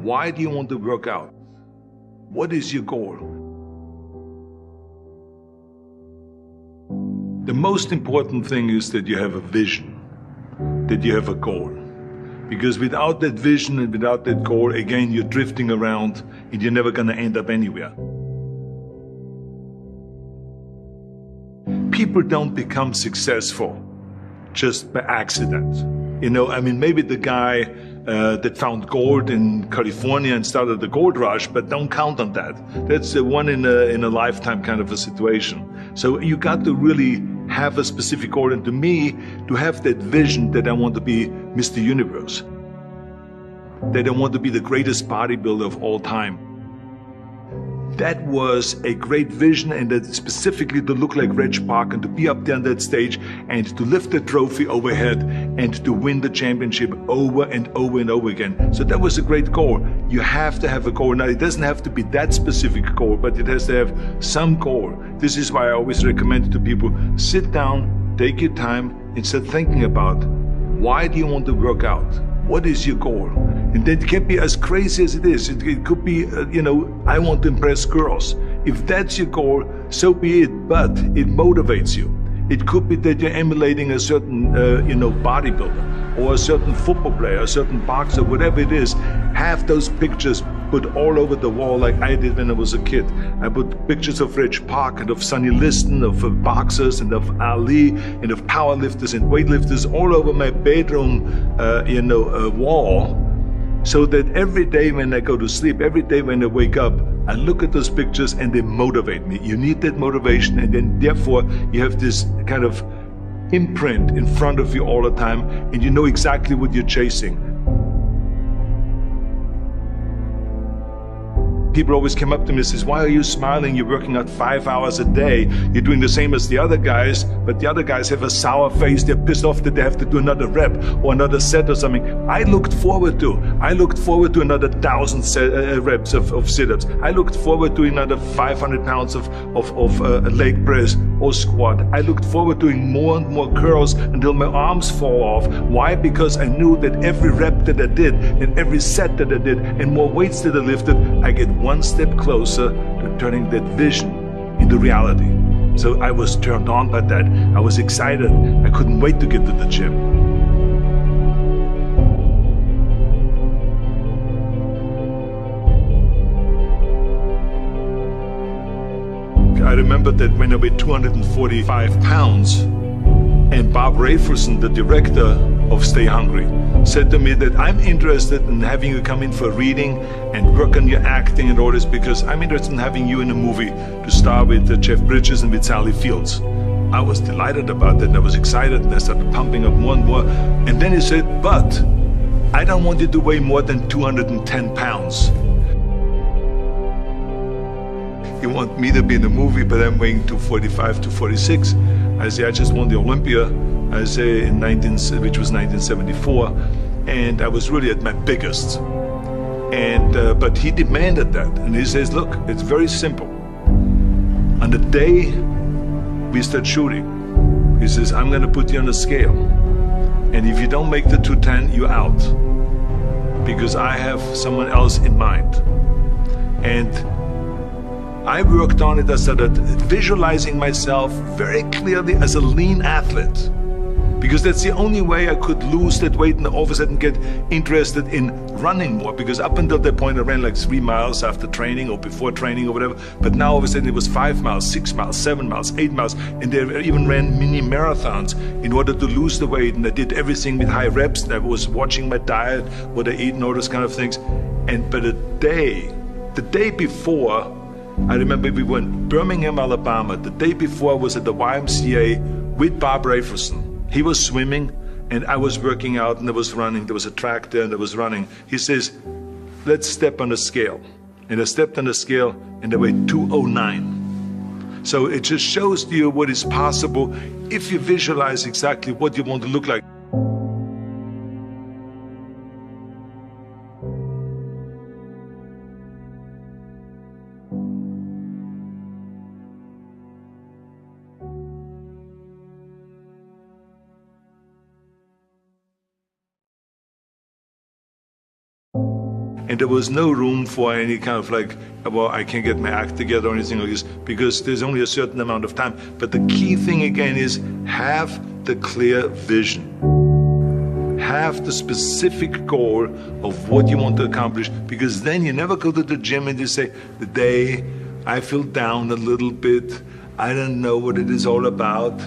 Why do you want to work out? What is your goal? The most important thing is that you have a vision, that you have a goal. Because without that vision and without that goal, again, you're drifting around and you're never going to end up anywhere. People don't become successful just by accident. You know, I mean, maybe the guy that found gold in California and started the gold rush, but don't count on that. That's the one in a lifetime kind of a situation. So you got to really have a specific goal. And to me, to have that vision that I want to be Mr. Universe, that I want to be the greatest bodybuilder of all time. That was a great vision, and that specifically to look like Reg Park and to be up there on that stage and to lift the trophy overhead and to win the championship over and over and over again. So that was a great goal. You have to have a goal. Now, it doesn't have to be that specific goal, but it has to have some goal. This is why I always recommend to people, sit down, take your time, and start thinking about, why do you want to work out? What is your goal? And that can be as crazy as it is. It could be, I want to impress girls. If that's your goal, so be it, but it motivates you. It could be that you're emulating a certain, bodybuilder or a certain football player, a certain boxer, whatever it is. Have those pictures put all over the wall like I did when I was a kid. I put pictures of Reg Park and of Sonny Liston, of boxers and of Ali and of powerlifters and weightlifters all over my bedroom, wall. So that every day when I go to sleep, every day when I wake up, I look at those pictures and they motivate me. You need that motivation, and then therefore you have this kind of imprint in front of you all the time, and you know exactly what you're chasing. People always come up to me and says, why are you smiling? You're working out 5 hours a day. You're doing the same as the other guys, but the other guys have a sour face. They're pissed off that they have to do another rep or another set or something. I looked forward to another 1,000 reps of sit-ups. I looked forward to another 500 pounds of leg press or squat. I looked forward to doing more and more curls until my arms fall off. Why? Because I knew that every rep that I did and every set that I did and more weights that I lifted, I get one step closer to turning that vision into reality. So I was turned on by that. I was excited. I couldn't wait to get to the gym. I remember that when I weighed 245 pounds, and Bob Rafelson, the director of Stay Hungry, said to me that I'm interested in having you come in for a reading and work on your acting and all this, because I'm interested in having you in a movie to star with Jeff Bridges and with Sally Fields. I was delighted about that, and I was excited, and I started pumping up more and more. And then he said, but I don't want you to weigh more than 210 pounds. You want me to be in the movie, but I'm weighing 245, 246. I say, I just won the Olympia, I say, which was 1974, and I was really at my biggest. And but he demanded that, and he says, look, it's very simple. On the day we start shooting, he says, I'm going to put you on a scale, and if you don't make the 210, you're out, because I have someone else in mind. And I worked on it. I started visualizing myself very clearly as a lean athlete, because that's the only way I could lose that weight and all of a sudden get interested in running more. Because up until that point I ran like 3 miles after training or before training or whatever, but now all of a sudden it was 5 miles, 6 miles, 7 miles, 8 miles, and they even ran mini marathons in order to lose the weight. And I did everything with high reps, and I was watching my diet, what I eat and all those kind of things. And but the day before, I remember we were in Birmingham, Alabama. The day before I was at the YMCA with Bob Rafelson. He was swimming and I was working out, and I was running. There was a track there and I was running. He says, let's step on the scale. And I stepped on the scale and I weighed 209. So it just shows to you what is possible if you visualize exactly what you want to look like. And there was no room for any kind of like, well, I can't get my act together or anything like this, because there's only a certain amount of time. But the key thing again is have the clear vision. Have the specific goal of what you want to accomplish, because then you never go to the gym and you say, the day I feel down a little bit, I don't know what it is all about,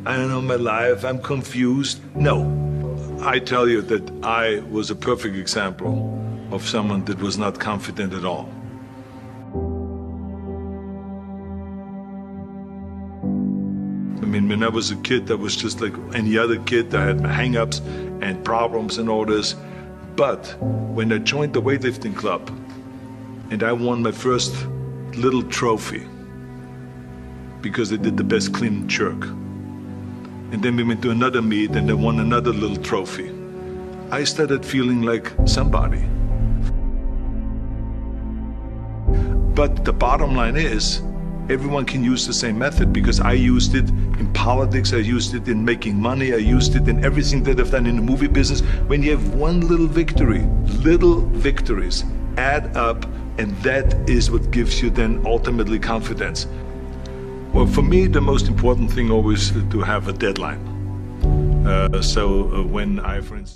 I don't know my life, I'm confused. No, I tell you that I was a perfect example of someone that was not confident at all. I mean, when I was a kid, I was just like any other kid. I had my hang-ups and problems and all this. But when I joined the weightlifting club and I won my first little trophy because I did the best clean and jerk, and then we went to another meet and I won another little trophy, I started feeling like somebody. But the bottom line is, everyone can use the same method, because I used it in politics, I used it in making money, I used it in everything that I've done in the movie business. When you have one little victory, little victories add up, and that is what gives you then ultimately confidence. Well, for me, the most important thing always is to have a deadline. So when I, for instance,